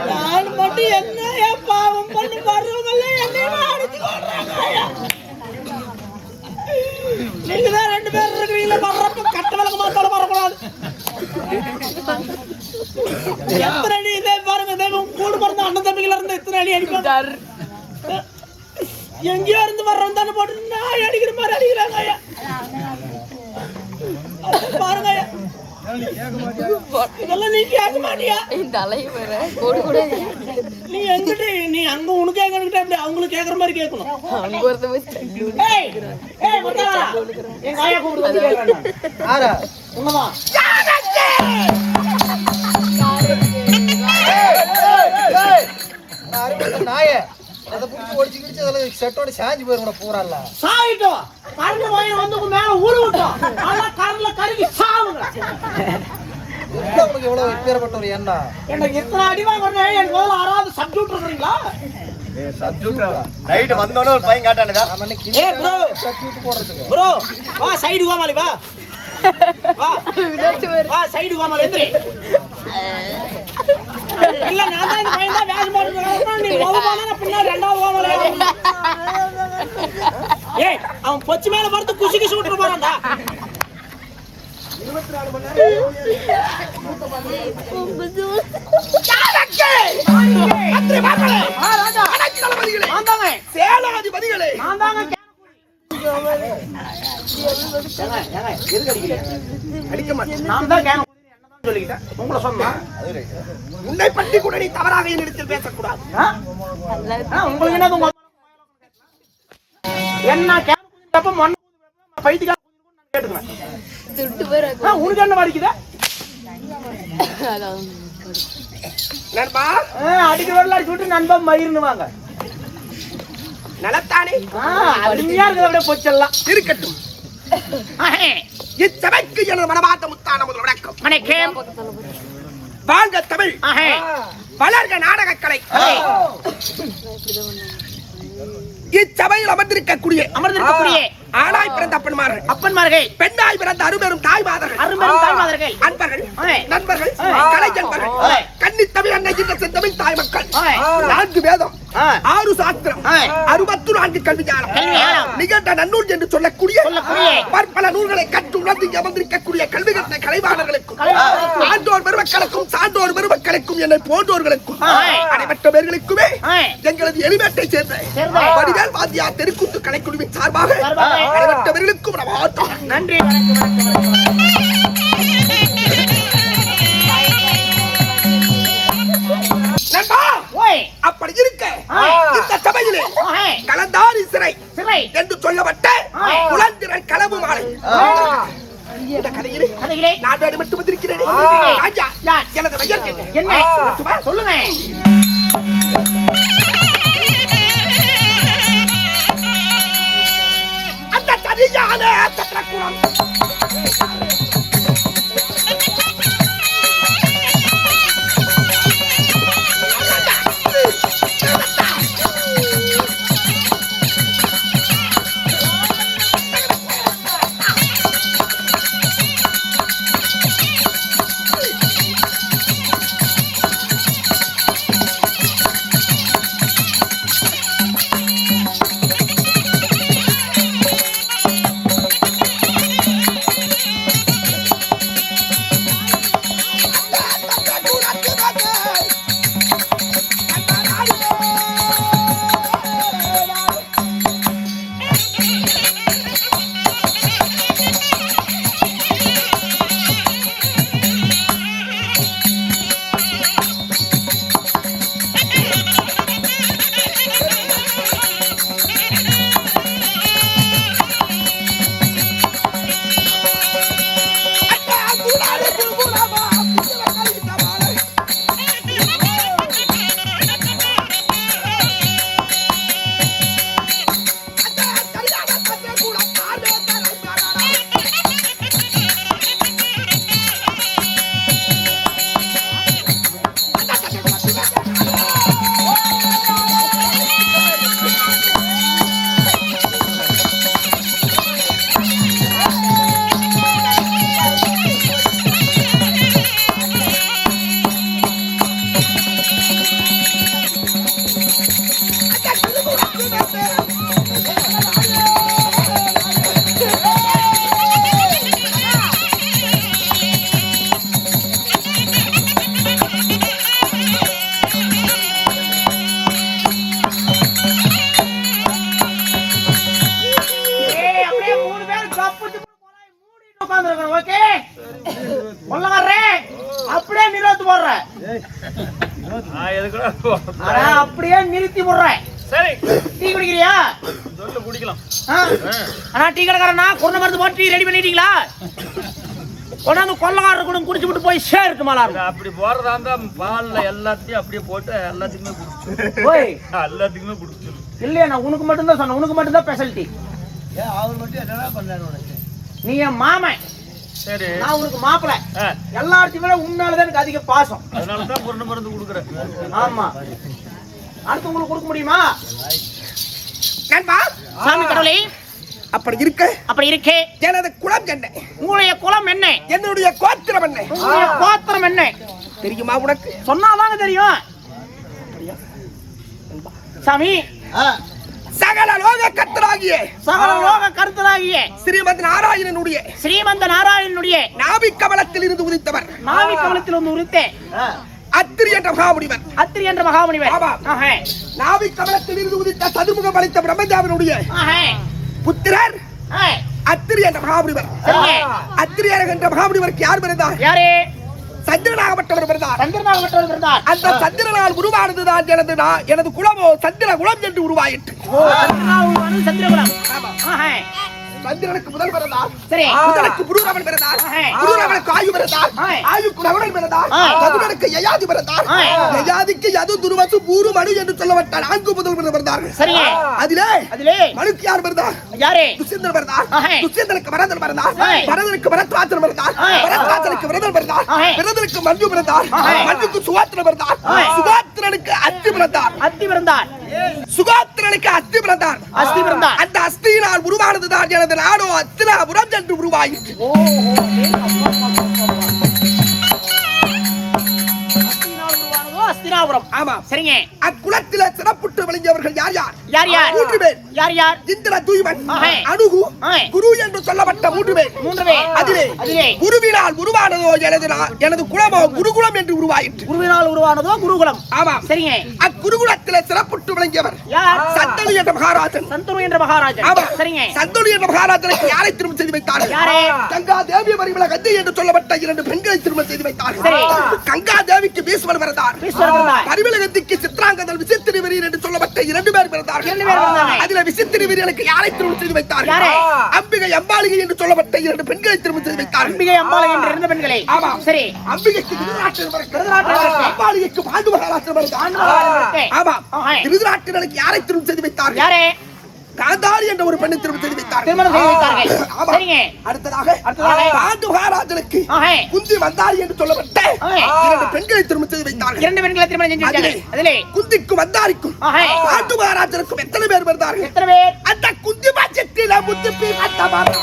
நான் மட்டும் என்ன பாவம் பண்ணி வர்றவங்கள என்னையும் அடிச்சு கொள்றாங்க. நீங்க தான் 2 பேர் இருக்கீங்களா, வர்றப்ப கட்ட விளக்கு மாத்தால வரக்கூடாது. எத்தனை அடி இதே பாருங்க, கூட பிறந்த அண்ணன் தம்பிகள இருந்து எத்தனை அடி அடிப்பாரு. எங்கேயோ இருந்து வர்றவன் தானே போட்டு நான் அடிக்கிற மாதிரி அடிக்கிறாங்க ஐயா. பாருங்க ஐயா, இதெல்லாம் நீ கேட்க மாட்டியா? நீ எங்கிட்ட நீ அங்க உனக்கு கேட்க அவங்களுக்கு கேட்கற மாதிரி கேட்கணும். எங்க ஆயா கூப்பிட்டு உங்கம்மா நாயே அதை பிடிச்சி ஒடிச்சு கிடிச்சு அதில் செட்டோட சாஞ்சி போயிருக்கணும் பூரால சாயிட்டோம். கரண்ட் வாங்கி வந்து மேல ஊரு விட்டோம். ஆனா கரண்ட்ல கருகி சாவுங்க. உனக்கு எவ்வளவு பேரப்பட்ட ஒரு எண்ணம். எனக்கு எத்தனை அடி வாங்குறேன், எனக்கு முதல்ல 6வது சப்ஜெக்ட் இருக்கிறீங்களா? நைட் வந்தோடனே ஒரு பையன் காட்டானுங்க ஏய் ப்ரோ ப்ரோ வா சைடு கோமாளி வா வா சைடு கோமாளி எந்திரி இல்ல நான் தான் இந்த பையன் தான் வேஷம் போட்டுறேன் நீ கோமாளி பின்னாடி ரெண்டாவது கோமாளி ஏய் அவன் பொச்சி மேல படுத்து குசி குசி விட்டுற போறான்டா 24 மணி நேரம் உன்னை பற்றி கூட நீ தவறாக என்னிடத்தில் பேசக்கூடாது. உங்களுக்கு என்ன உனக்கு என்ன வலிக்குதா நண்பா அடிக்கிறோட அடிச்சுட்டு நண்பா மயிருன்னுவாங்க நலத்தானே அருமையா இருக்கிற அப்படியே பொச்செல்லாம் இருக்கட்டும். இச்சபைக்கு எனது மனமார்ந்த முத்தான முதல் வணக்கம். வாழ்க தமிழ், வளர்க நாடகக்கலை. இச்சபையில் அமர்ந்திருக்கக்கூடிய ஆணாய் பிறந்த அப்பன்மார்கள், பெண்ணாய் பிறந்த அருமெரும் தாய்மார்கள், அன்பர்கள், நண்பர்கள், கலைஞர்கள், கன்னித்தமிழ் அன்னை என்ற செந்தமிழ் தாய் மக்கள், 4 வேதம், 6 சாஸ்திரம், 64 கல்வி ஞானம், நிகழ்ந்த நன்னூல் என்று சொல்லக்கூடிய பற்பல நூல்களை கற்று உணர்ந்து அமர்ந்திருக்கக்கூடிய கல்வி கற்ற கலைவாணர்களுக்கும், ஆண்டோர் பெருமக்களுக்கும், சான்றோர் பெருமக்களுக்கும், என்னை போன்றோர்களுக்கும், அனைவற்ற பேர்களுக்குமே எங்களது எலிமேட்டை சேர்ந்த வடிவேல் வாத்தியார் தெருக்கூத்து கலைக்குழுவின் சார்பாக அனைவற்றவர்களுக்கும் நன்றி. அப்படி இருக்க இந்த சபையிலே கலந்தாரி சிறை என்று சொல்லப்பட்ட குலந்திரன் களவு மாலை இந்த கதையிலே நான் அடிபட்டு வந்திருக்கிறேன். எனது பெயர் என்ன சொல்லுங்க. அந்த சரியான சக்கரக்குளம் அப்படியே நிறுத்தி போடுறேன். சரி, டீ குடிக்கிறியா? சொல்லு குடிக்கலாம். ஆனா டீ கடைக்காரனா கொரோனா மருந்து போட்டு டீ ரெடி பண்ணிட்டீங்களா? கொண்டாந்து கொள்ளக்காரர் கூட குடிச்சு விட்டு போய் சேர்த்து மாலா இருக்கு. அப்படி போறதா இருந்தா பால்ல எல்லாத்தையும் அப்படியே போட்டு எல்லாத்துக்குமே குடிச்சு ஓய் எல்லாத்துக்குமே குடிச்சு இல்லையா? நான் உனக்கு மட்டும் தான் சொன்னேன், உனக்கு மட்டும் தான் ஸ்பெஷாலிட்டி. ஏன் அவர் மட்டும் என்னடா பண்ணாரு உனக்கு? நீ என் மாமன். சரி, நான் உனக்கு மாப்பிளை. எல்லாத்தையும் விட உன்னாலதான் எனக்கு அதிக பாசம். அதனால தான் கொரோனா மருந்து கொடுக்குறேன். ஆமா, அடுத்து உங்களுக்கு கொடுக்க முடியுமா? நண்பா சாமி கடவுளே, அப்படி இருக்கு எனது குலம் என்ன? உங்களுடைய குலம் என்ன? என்னுடைய கோத்திரம் என்ன? உங்களுடைய கோத்திரம் என்ன தெரியுமா உனக்கு? சொன்னாதாங்க தெரியும். சாமி, சகல லோக கர்த்தராகிய ஸ்ரீமத் நாராயணனுடைய நாபி கமலத்தில் இருந்து உதித்தவர். நாவி கமலத்தில் இருந்து உதித்தே அத்திரி என்ற மகாமுனிவர். நாவி கமலத்தில் இருந்து உதித்த சதுமுகம் அளித்த பிரம்மஜாவினுடைய புத்திரர் அத்திரி என்ற மகாமுனிவர். அத்திரி என்ற மகாமுனிவருக்கு யார் பிறந்தார்? சந்திரனாகப்பட்டவர் பிறந்தார். அந்த சந்திரனால் உருவானதுதான் எனது குலமோ சந்திர குலம் என்று உருவாயிற்று. சந்திரனுக்கு முதல் பிறந்தார், முதலுக்கு புருரவன் பிறந்தார், புருரவனுக்கு ஆயு பிறந்தார், ஆயுக்கு நவனன் பிறந்தார், நவனனுக்கு யயாதி பிறந்தார், யயாதிக்கு யது துருவசு பூரு மனு என்று சொல்லப்பட்ட 4 முதல் பிறந்தார்கள். அதிலே மனுக்கு யார் பிறந்தார்? துஷ்யந்தன் பிறந்தார். துஷ்யந்தனுக்கு பரதன் பிறந்தார், பரதனுக்கு பரத்வாசன் பிறந்தார், பரத்வாசனுக்கு விரதன் பிறந்தார், விரதனுக்கு மஞ்சு பிறந்தார், மஞ்சுக்கு சுகாத்திரன் பிறந்தார், சுகாத்திரனுக்கு அத்தி பிறந்தார், சுகாத்திரனுக்கு அஸ்தி பிறந்தார். அந்த அஸ்தியினால் உருவானதுதான் எனது நாடோ அஸ்தினாபுரம் என்று உருவாயிற்று. அஸ்தினாபுரம். ஆமா, சரிங்க. அக்குலத்திலே சிறப்புற்று விளங்கியவர்கள் யார்? 3 பேர். யார்? இந்திர தூய்மன், அணுகு, குரு என்று சொல்லப்பட்ட 3 பேர். அதிலே குருவினால் உருவானதோ எனது குலமோ குருகுலம் என்று உருவாயிற்று. குருவினால் உருவானதோ குருகுலம். ஆமா, சரிங்க. அக்குருகுலத்திலே சிறப்புற்று விளங்கியவர் சந்தனு என்ற மகாராஜன். ஆமா, சரிங்க. சந்தனு என்ற மகாராஜனுக்கு யாரை திருமணம் செய்து வைத்தார்கள்? கங்கா தேவி மரிமல கந்தை என்று சொல்லப்பட்ட 2 பெண்களை திருமணம் செய்து வைத்தார்கள். கங்கா தேவிக்கு பீஸ்வர் பிறந்தார், பரிமளகத்திக்கு சித்ராங்கதல் விசித்திரி என்று சொல்லப்பட்ட 2 பேர் பிறந்தார்கள். அதில் விசித்திரி வீரனுக்கு யாரை திருமணம் செய்து வைத்தார்கள்? அம்பிகை அம்பாளிகை என்று சொல்லப்பட்ட 2 பெண்களை திருமணம் செய்து வைத்தார்கள். அம்பிகை அம்பாளிகை என்ற 2 பெண்களை. ஆமா, சரி. அம்பிகைக்கு திருதராட்டிரன், அம்பாளிகைக்கு பாண்டு மகாராஷ்டிரம். ஆமா, திருதராட்டிரனுக்கு யாரை திருமணம் செய்து வைத்தார்கள்? காந்தாரி என்ற ஒரு பெண்ணை திருமணம் செய்து வைத்தார்கள். அடுத்ததாக பாண்டு மகாராஜனுக்கு குந்தி வந்தாரி என்று சொல்லப்பட்ட 2 பெண்களை திருமணம் செய்து வைத்தார்கள். 2 பெண்களை திருமணம் செய்து வைத்தார்கள். அதிலே குந்திக்கும் வந்தாரிக்கும் பாண்டு மகாராஜனுக்கும் எத்தனை பேர் பிறந்தார்கள்? எத்தனை பேர்? அந்த குந்தி பட்சத்தில முத்துப்பி கட்டமாறா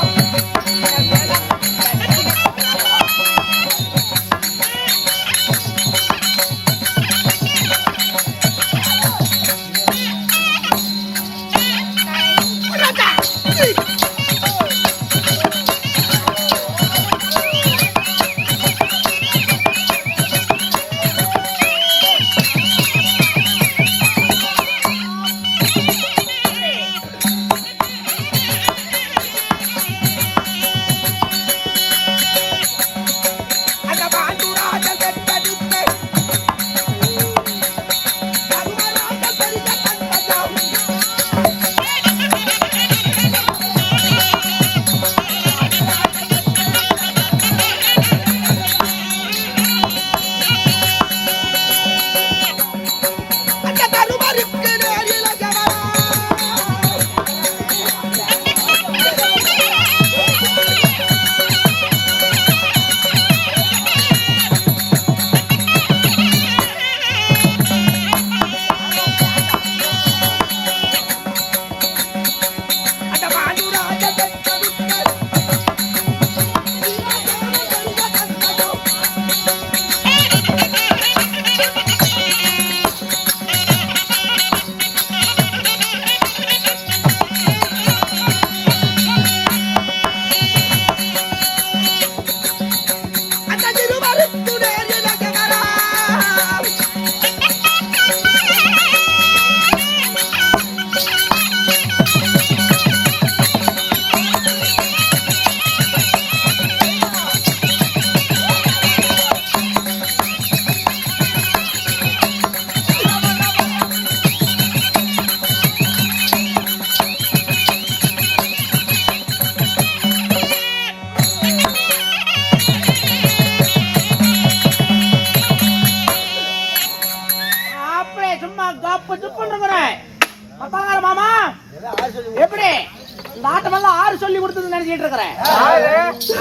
இந்த ஆட்டம் எல்லாம் ஆறு சொல்லி கொடுத்தது நினைச்சிட்டு இருக்கிறேன்.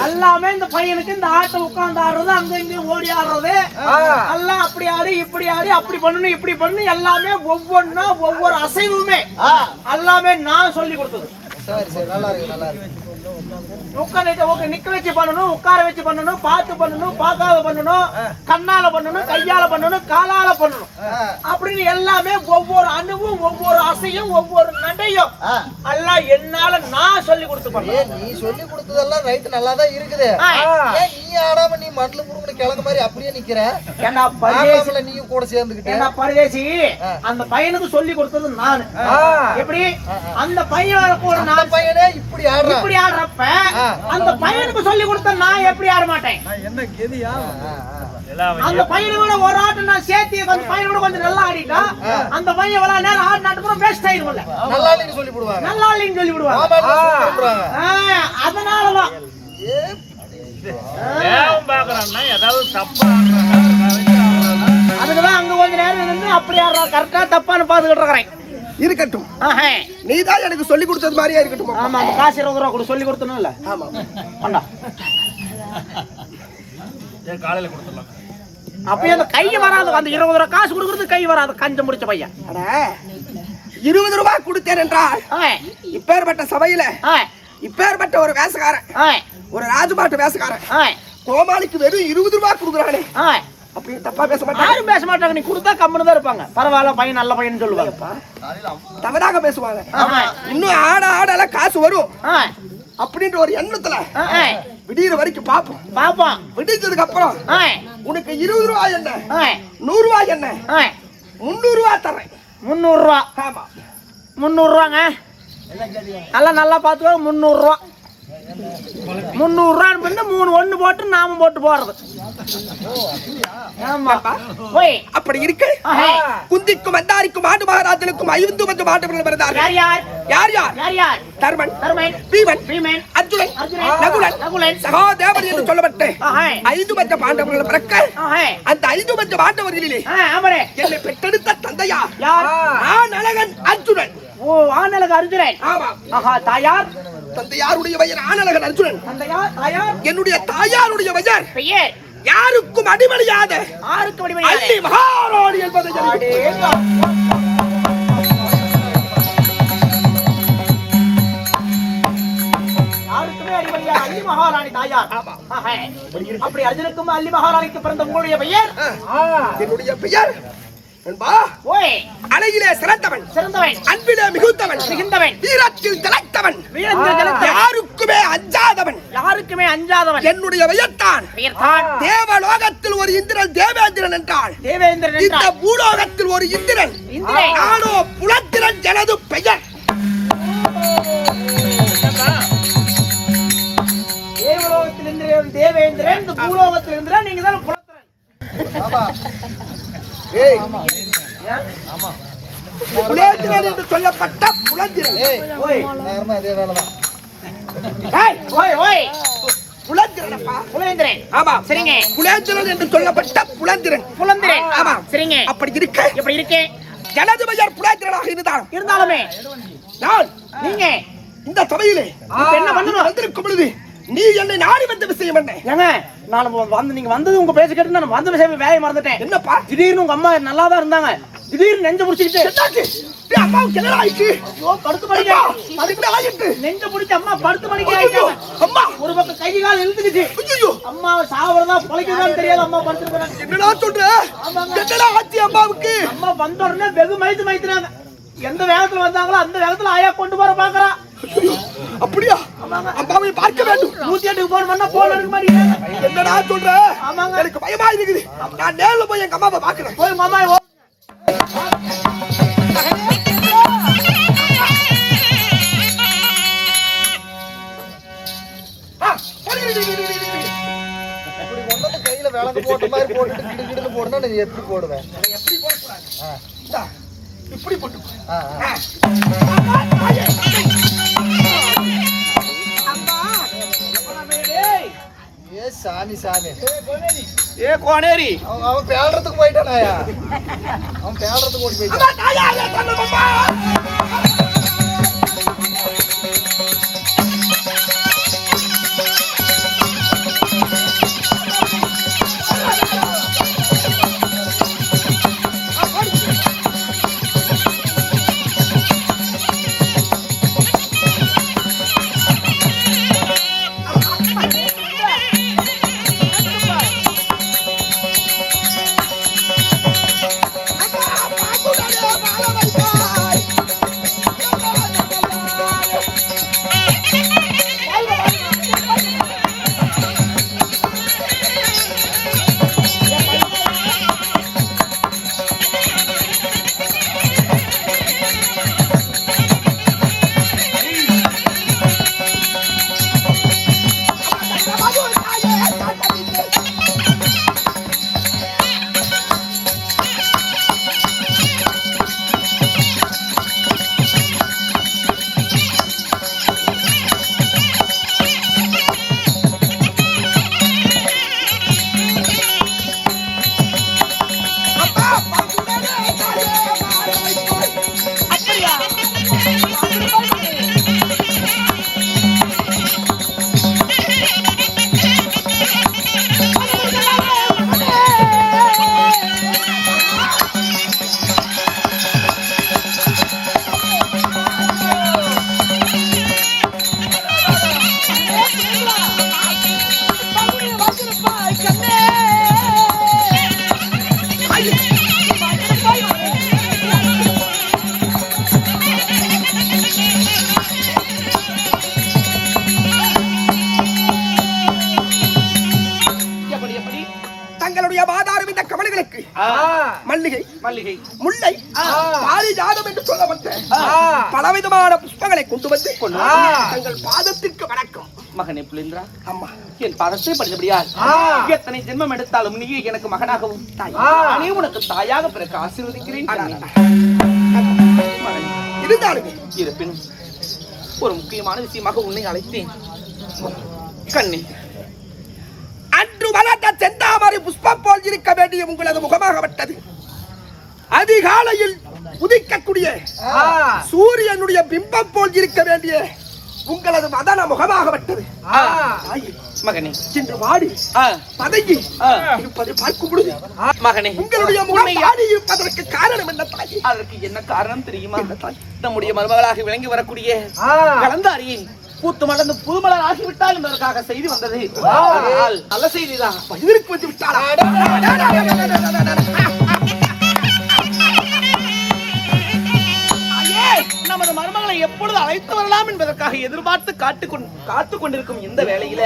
எல்லாமே இந்த பையனுக்கு இந்த ஆட்டம் உட்கார்ந்து ஆடுறது, அங்க இங்கேயும் ஓடி ஆடுறது, எல்லாம் அப்படி ஆடி இப்படி ஆடி அப்படி பண்ணணும் இப்படி பண்ணணும், எல்லாமே ஒவ்வொன்னா ஒவ்வொரு அசைவுமே எல்லாமே நான் சொல்லி கொடுத்தது. சரி சரி, நல்லா இருக்கு நல்லா இருக்கு. நிக்க வச்சு பண்ணணும், உட்கார வச்சு பண்ணணும், பார்த்து பண்ணணும், பார்க்காத பண்ணணும், கண்ணால பண்ணணும், கையால பண்ணணும், காலால பண்ணணும், அப்படின்னு எல்லாமே ஒவ்வொரு அணுவும் ஒவ்வொரு அசையும் ஒவ்வொரு நடையும் எல்லாம் என்னால நான் சொல்லி கொடுத்து பண்ணேன். நீ சொல்லி கொடுத்ததெல்லாம் ரைட் நல்லா தான் இருக்குது. நீ ஆடாம நீ மண்டல முருகனை கிழங்கு மாதிரி அப்படியே நிக்கிற. ஏன்னா பரதேசி நீயும் கூட சேர்ந்துக்கிட்ட. ஏன்னா பரதேசி அந்த பையனுக்கு சொல்லி கொடுத்தது நான். எப்படி அந்த பையன் கூட நான் பையனே இப்படி ஆடுறான், இப்படி ஆடுறப்ப அந்த பையனுக்கு சொல்லி கொடுத்த நான் எப்படி ஆட மாட்டேன்? என்ன கெதியா? அந்த பையனோட ஒரு ஆட்டம் நான் சேர்த்து கொஞ்சம் பையனோட கொஞ்சம் நல்லா ஆடிட்டா அந்த பையன் எவ்வளவு நேரம் ஆடினாட்டு கூட வேஸ்ட் ஆயிடும்ல. நல்லா இல்லைன்னு சொல்லி போடுவாங்க, நல்லா இல்லைன்னு சொல்லி விடுவாங்க. அதனாலதான் அதுக்குதான் அங்க கொஞ்ச நேரம் இருந்து அப்படி ஆடுறா கரெக்டா தப்பான்னு பாத்துக்கிட்டு இருக்கிறேன். இருக்கட்டும், நீதான் எனக்கு சொல்லி கொடுத்தது மாதிரியா இருக்கட்டும். ஆமா, அந்த காசு 20 ரூபா கூட சொல்லி கொடுத்தனும் இல்ல. ஆமா, பண்ணா காலையில கொடுத்துடலாம். அப்பயே அந்த கை வராது, அந்த 20 ரூபா காசு கொடுக்கறது கை வராது. கஞ்ச முடிச்ச பையன் 20 ரூபாய் கொடுத்தேன் என்றால் இப்பேற்பட்ட சபையில இப்பேற்பட்ட ஒரு வேசக்காரன், ஒரு ராஜபாட்டு வேசக்காரன் கோமாளிக்கு வெறும் 20 ரூபாய் கொடுக்குறானே, அப்படி தப்பா பேச மாட்டாங்க. யாரும் பேச மாட்டாங்க. நீ கொடுத்தா கம்முன்னு தான் இருப்பாங்க. பரவாயில்ல பையன் நல்ல பையன் சொல்லுவாங்க. தவறாக பேசுவாங்க. இன்னும் ஆட காசு வரும் அப்படின்ற ஒரு எண்ணத்துல விடிகிற வரைக்கும் பாப்போம். விடிஞ்சதுக்கு அப்புறம் உனக்கு 20 ரூபாய் என்ன, 100 ரூபாய் என்ன, 300 ரூபாய் தரேன். 300 ரூபா? ஆமா, 300 ரூபாங்க. நல்லா பாத்துக்கோ. 300 ரூபா 300 ரூபான்னு பண்ணி 3 ஒண்ணு போட்டு நாம போட்டு போறது. அப்படி இருக்கு. குந்திக்கும் மந்தாரிக்கும் ஆண்டு மகாராஜனுக்கும் 5 மஞ்ச மாட்டவர்கள் பிறந்தார்கள். யார் யார்? தர்மன், பீமன், அர்ஜுனன், நகுலன், சகாதேவன் என்று சொல்லப்பட்ட 5 மஞ்ச பாண்டவர்கள் பிறக்க அந்த 5 மஞ்ச பாண்டவர்களிலே என்னை பெற்றெடுத்த தந்தையா ஆனழகன் அர்ஜுனன். ஓ, ஆனழகன் அர்ஜுனன். ஆமா. தாயார்? தந்தையாருடைய பெயர் ஆனழகன் அர்ஜுனன். தாயார்? என்னுடைய தாயாருடைய பெயர் யாருக்கும் அடிமணியாத அல்லி மகாராணி என்பதை அல்லி மகாராணி தாயார். அப்படி அர்ஜுனுக்கும் அல்லி மகாராணிக்கு பிறந்த உங்களுடைய பெயர்? என்னுடைய பெயர் அழகிலே சிறந்தவன், அன்பிலே மிகுந்தவன், வீரத்தில் திளைத்தவன், யாருக்குமே அஞ்சாதவன் என்னுடைய பெயர்தான். தேவலோகத்தில் ஒரு இந்திரன் தேவேந்திரன் என்றால் இந்த பூலோகத்தில் ஒரு இந்திரன் நானோ புலத்திரன் எனது பெயர். தேவலோகத்தில் தேவேந்திரன், இந்த பூலோகத்தில் இந்திரன், நீங்க தான் புலத்திரன். புலேந்திரன் என்று சொல்லப்பட்ட புலந்திரன். அதே வேலைதான். புலேந்திரன். ஆமா, சரிங்க. புலேந்திரன் என்று சொல்லப்பட்ட புலந்திரன். ஆமா, சரிங்க. அப்படி இருக்கு. எனது பெயர் புலேந்திரனாக இருந்தாலுமே நான் நீங்க இந்த சபையிலே என்ன பண்ணணும் வந்திருக்கும் பொழுது நீ என்னை நாடி வந்த விஷயம் என்ன? ஏங்க, நான் வந்து நீங்க வந்தது உங்க பேச கேட்டு நான் வந்த விஷயம் வேலையை மறந்துட்டேன். என்னப்பா? திடீர்னு உங்க அம்மா நல்லா தான் இருந்தாங்க, திடீர்னு நெஞ்ச புடிச்சிட்டு அம்மாவுக்கு என்ன ஆயிடுச்சு? படுத்து படிக்க நெஞ்ச பிடிச்சி அம்மா படுத்து படிக்க அம்மா ஒரு பக்கம் கை கால் இழுத்துக்கிச்சு. அம்மா சாவறதா பொழைக்கதான் தெரியாது. அம்மா படுத்துருக்காங்க. என்னடா சொல்ற? என்னடா ஆச்சு அம்மாவுக்கு? அம்மா வந்த உடனே வெகு மைத்துனாங்க. எந்த வேகத்துல வந்தாங்களோ அந்த வேகத்துல ஆயா கொண்டு போற பாக்குறா. அப்படியா? அம்மாவை பார்க்க வேண்டும். 108க்கு போன் பண்ணா போன் எடுக்க மாட்டீங்க. என்னடா சொல்ற? ஆமாங்க, எனக்கு பயமா இருக்குது. நான் நேர்ல போய் எங்க அம்மாவை பார்க்கறேன். போய் உங்க அம்மா கையில விளக்கு போட்ட மாதிரி போட்டுட்டு கிடுன்னு போடுனா நீ எப்படி போடுவேன்? எப்படி போடக்கூடாது. இப்படி போட்டு. ஏ சாமி ஏ கோனேரி, அவன் பேடுறதுக்கு போயிட்டானாயா? அவன் பேடுறதுக்கு ஓடி போயிட்டான். மல்லிகை, மல்லிகை, முல்லை, பாரிஜாதம் என்று சொல்லப்பட்ட பலவிதமான புஷ்பங்களை கொண்டு வந்து தங்கள் பாதத்திற்கு வணக்கம். மகனே புலிந்திரா, அம்மா என் பாதத்தை படித்தபடியால் எத்தனை ஜென்மம் எடுத்தாலும் நீ எனக்கு மகனாகவும் தாய் நானே உனக்கு தாயாக பிறகு ஆசீர்வதிக்கிறேன். இருந்தாலும் இருப்பினும் ஒரு முக்கியமான விஷயமாக உன்னை அழைத்தேன். கண்ணே, அன்று வளர்ந்த செந்தாமரை புஷ்பம் போல் இருக்க வேண்டிய உங்களது முகமாக விட்டது. அதிகாலையில் உதிக்கக்கூடிய சூரியனுடைய பிம்பம் போல் இருக்க வேண்டிய உங்களது மதன முகமாக விட்டது. மகனே, இன்று வாடி பதங்கி இருப்பதை பார்க்கும் பொழுது மகனே, உங்களுடைய முகம் வாடி இருப்பதற்கு காரணம் என்ன தாய்? அதற்கு என்ன காரணம் தெரியுமா? நம்முடைய மருமகளாக விளங்கி வரக்கூடிய கலந்தாரியை பூத்து மலர்ந்து புதுமலர் ஆகிவிட்டால் என்பதற்காக செய்தி வந்தது. நல்ல செய்திதான். இதற்கு வந்து விட்டாரா? நமது மருமகளை எப்பொழுது அழைத்து வரலாம் என்பதற்காக எதிர்பார்த்து காத்து கொண்டிருக்கும் இந்த வேளையில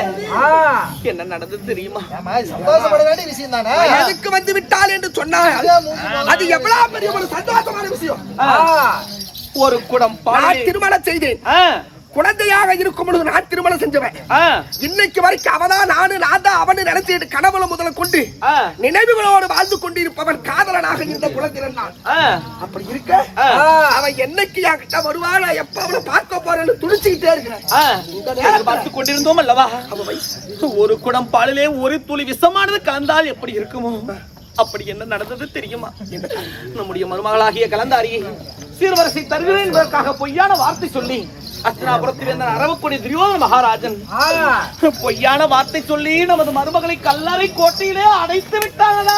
என்ன நடந்தது தெரியுமா? சந்தோஷப்பட வேண்டிய விஷயம் தானே. எதுக்கு வந்து விட்டால் என்று சொன்னார். அது எவ்வளவு பெரிய ஒரு சந்தோஷமான விஷயம். ஒரு குடம் பால் திருமணம் செய்தேன். குழந்தையாக இருக்கும் பொழுது நான் திருமணம் செஞ்சவன். இன்னைக்கு வரைக்கும் அவதான் நான் தான் அவனு நினைச்சிட்டு கனவுல முதல்ல கொண்டு நினைவுகளோடு வாழ்ந்து கொண்டிருப்பவன் காதலனாக இந்த குழந்தைகள் நான். அப்படி இருக்க அவன் என்னைக்கு என்கிட்ட வருவான், எப்ப அவனை பார்க்க போறேன்னு துடிச்சுக்கிட்டே இருக்கிறேன். பார்த்து கொண்டிருந்தோம் அல்லவா? ஒரு குடம் பாலிலே ஒரு துளி விஷமானது கலந்தால் எப்படி இருக்குமோ அப்படி என்ன நடந்தது தெரியுமா? நம்முடைய மருமகளாகிய கலந்தாரியை சீர்வரிசை தருகிறேன் என்பதற்காக பொய்யான வார்த்தை சொல்லி அஸ்தினாபுரத்தில் இருந்த அரவக்குடி துரியோதன மகாராஜன் பொய்யான வார்த்தை சொல்லி நமது மருமகளை கல்லறை கோட்டையிலே அடைத்து விட்டாங்களா?